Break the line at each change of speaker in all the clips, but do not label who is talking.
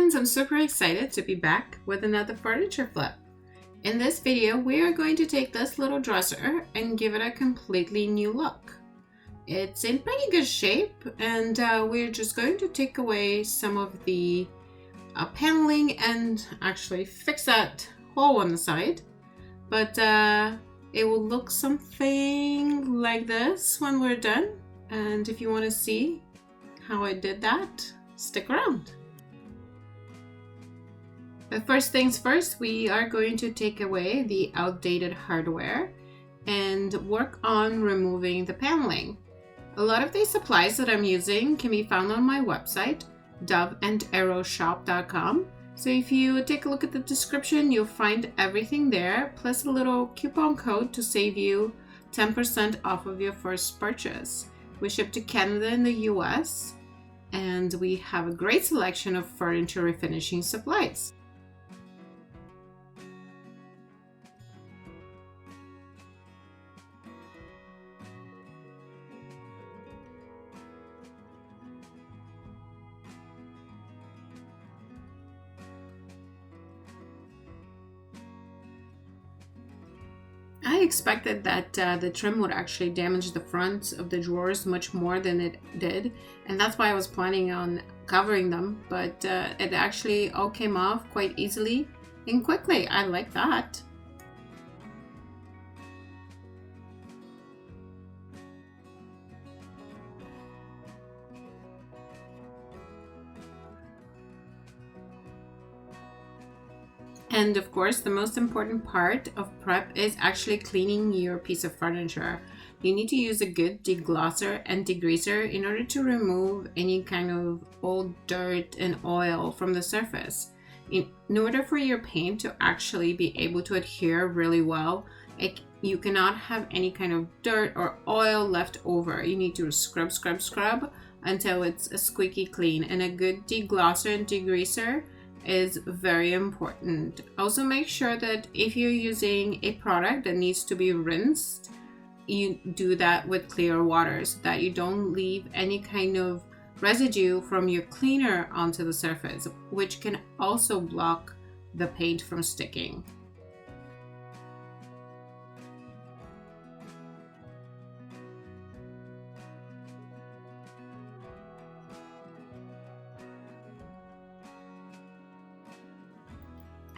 friends, I'm super excited to be back with another furniture flip. In this video, we are going to take this little dresser and give it a completely new look. It's in pretty good shape, and we're just going to take away some of the paneling and actually fix that hole on the side. But it will look something like this when we're done. And if you want to see how I did that, stick around. But first things first, we are going to take away the outdated hardware and work on removing the paneling. A lot of these supplies that I'm using can be found on my website, Dove+Arrow.com. So if you take a look at the description, you'll find everything there, plus a little coupon code to save you 10% off of your first purchase. We ship to Canada and the US, and we have a great selection of furniture refinishing supplies. I expected that the trim would actually damage the fronts of the drawers much more than it did, and that's why I was planning on covering them, but it actually all came off quite easily and quickly. I like that. And of course, the most important part of prep is actually cleaning your piece of furniture. You need to use a good deglosser and degreaser in order to remove any kind of old dirt and oil from the surface. In order for your paint to actually be able to adhere really well, you cannot have any kind of dirt or oil left over. You need to scrub until it's a squeaky clean, and a good deglosser and degreaser is very important. Also, make sure that if you're using a product that needs to be rinsed, you do that with clear water so that you don't leave any kind of residue from your cleaner onto the surface, which can also block the paint from sticking.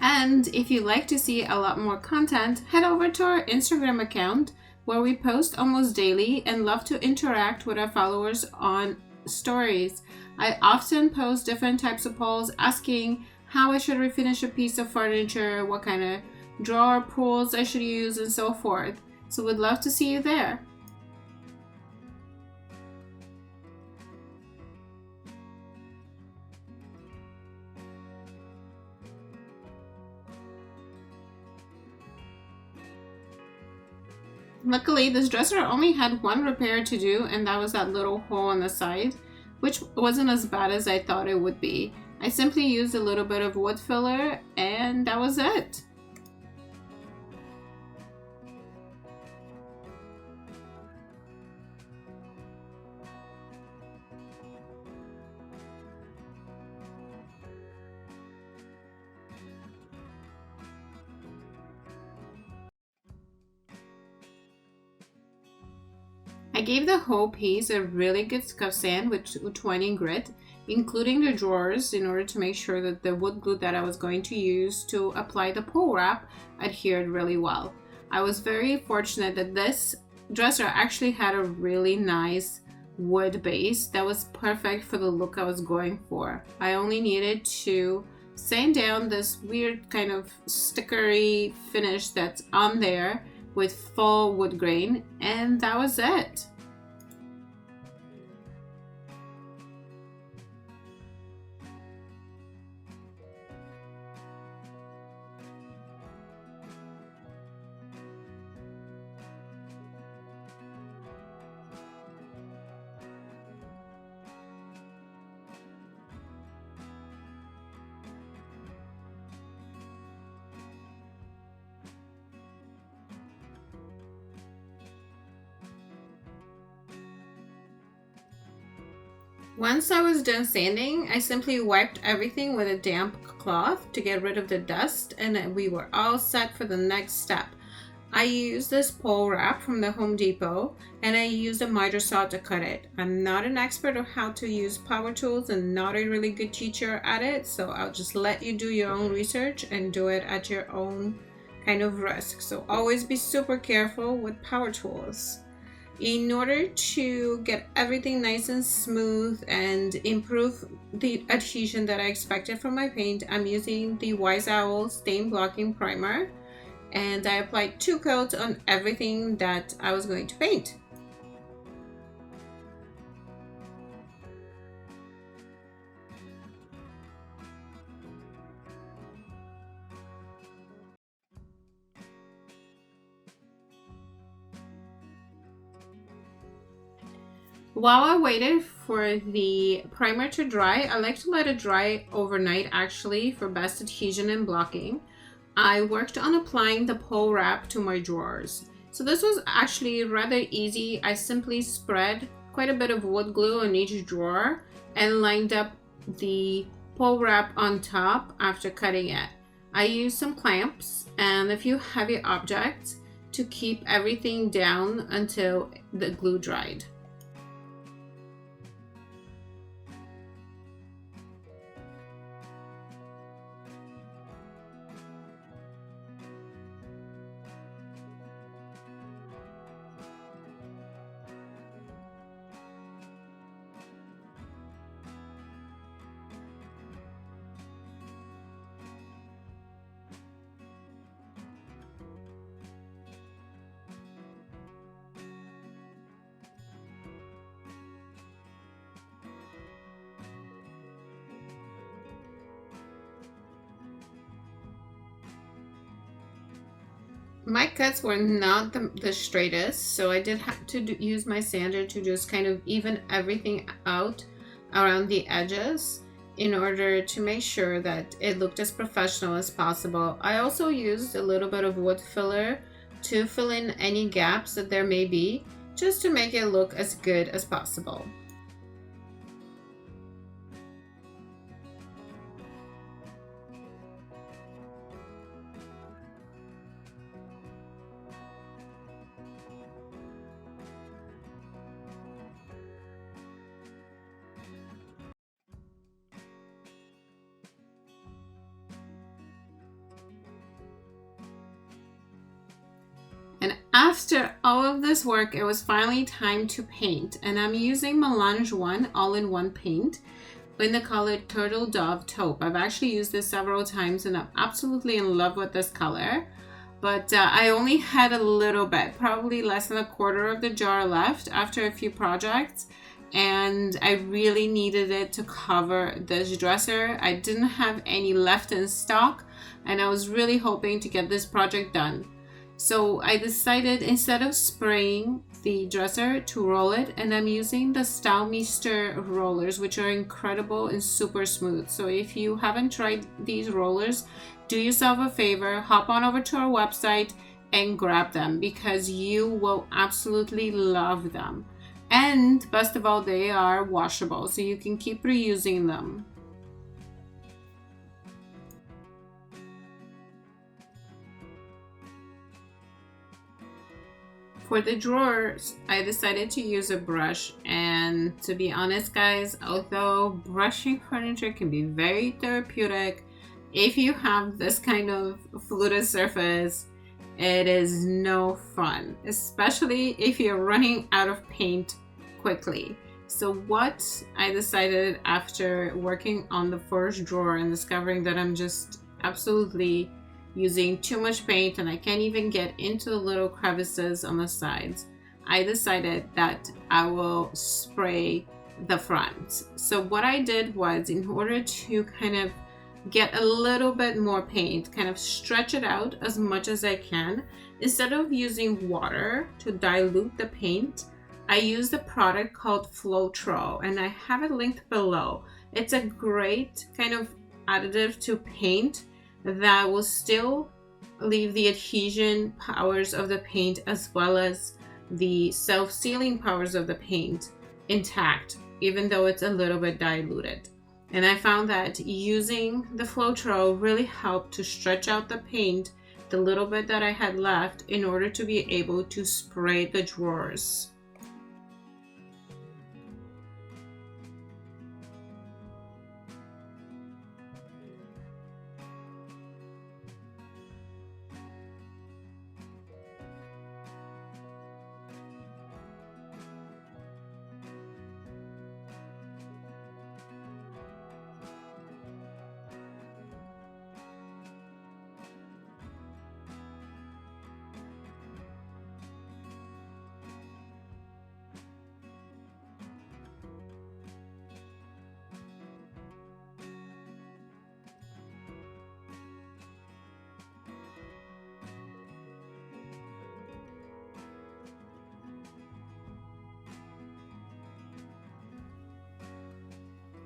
And if you'd like to see a lot more content, head over to our Instagram account where we post almost daily and love to interact with our followers on stories. I often post different types of polls asking how I should refinish a piece of furniture, what kind of drawer pulls I should use, and so forth. So we'd love to see you there. Luckily, this dresser only had one repair to do, and that was that little hole on the side, which wasn't as bad as I thought it would be. I simply used a little bit of wood filler, and that was it. I gave the whole piece a really good scuff sand with 220 grit, including the drawers, in order to make sure that the wood glue that I was going to use to apply the pull wrap adhered really well. I was very fortunate that this dresser actually had a really nice wood base that was perfect for the look I was going for. I only needed to sand down this weird kind of stickery finish that's on there with full wood grain, and that was it. Once I was done sanding, I simply wiped everything with a damp cloth to get rid of the dust, and we were all set for the next step. I used this pole wrap from the Home Depot, and I used a miter saw to cut it. I'm not an expert on how to use power tools and not a really good teacher at it, so I'll just let you do your own research and do it at your own kind of risk. So always be super careful with power tools. In order to get everything nice and smooth and improve the adhesion that I expected from my paint, I'm using the Wise Owl Stain Blocking Primer, and I applied 2 coats on everything that I was going to paint. While I waited for the primer to dry, I like to let it dry overnight actually for best adhesion and blocking. I worked on applying the pole wrap to my drawers. So this was actually rather easy. I simply spread quite a bit of wood glue on each drawer and lined up the pole wrap on top after cutting it. I used some clamps and a few heavy objects to keep everything down until the glue dried. My cuts were not the straightest, so I did have to use my sander to just kind of even everything out around the edges in order to make sure that it looked as professional as possible. I also used a little bit of wood filler to fill in any gaps that there may be, just to make it look as good as possible. And after all of this work, it was finally time to paint. And I'm using Melange ONE all-in-one paint in the color Turtledove Toupe. I've actually used this several times and I'm absolutely in love with this color. But I only had a little bit, probably less than a quarter of the jar left after a few projects. And I really needed it to cover this dresser. I didn't have any left in stock and I was really hoping to get this project done. So I decided instead of spraying the dresser to roll it, and I'm using the Stylmeister rollers, which are incredible and super smooth. So if you haven't tried these rollers, do yourself a favor, hop on over to our website and grab them because you will absolutely love them. And best of all, they are washable, so you can keep reusing them. For the drawers, I decided to use a brush, and to be honest guys, although brushing furniture can be very therapeutic, if you have this kind of fluted surface, it is no fun, especially if you're running out of paint quickly. So what I decided after working on the first drawer and discovering that I'm just absolutely using too much paint and I can't even get into the little crevices on the sides, I decided that I will spray the front. So what I did was, in order to kind of get a little bit more paint, kind of stretch it out as much as I can, instead of using water to dilute the paint, I used a product called Floetrol, and I have it linked below. It's a great kind of additive to paint that will still leave the adhesion powers of the paint as well as the self-sealing powers of the paint intact even though it's a little bit diluted. And I found that using the Floetrol really helped to stretch out the paint, the little bit that I had left, in order to be able to spray the drawers.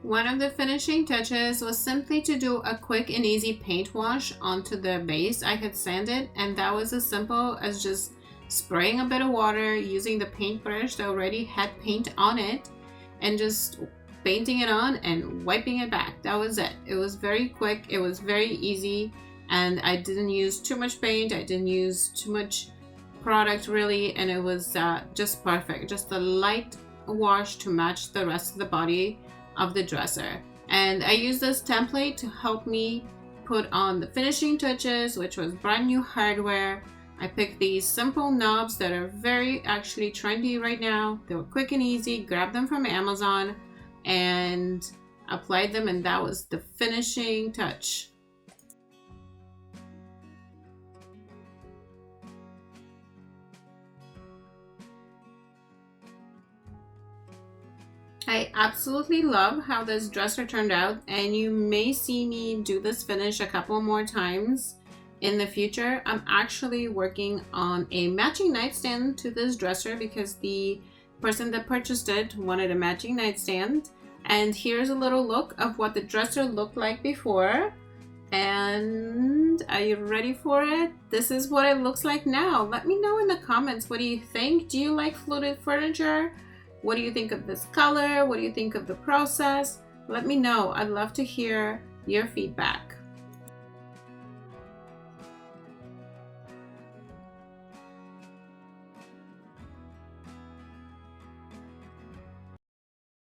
One of the finishing touches was simply to do a quick and easy paint wash onto the base. I had sanded, and that was as simple as just spraying a bit of water, using the paintbrush that already had paint on it, and just painting it on and wiping it back. That was it. It was very quick, it was very easy, and I didn't use too much paint, I didn't use too much product really, and it was just perfect. Just a light wash to match the rest of the body of the dresser. And I used this template to help me put on the finishing touches, which was brand new hardware. I picked these simple knobs that are very actually trendy right now. They were quick and easy, grabbed them from Amazon and applied them, and that was the finishing touch. I absolutely love how this dresser turned out, and you may see me do this finish a couple more times in the future. I'm actually working on a matching nightstand to this dresser because the person that purchased it wanted a matching nightstand. And here's a little look of what the dresser looked like before. And are you ready for it? This is what it looks like now. Let me know in the comments, what do you think? Do you like fluted furniture? What do you think of this color? What do you think of the process? Let me know. I'd love to hear your feedback.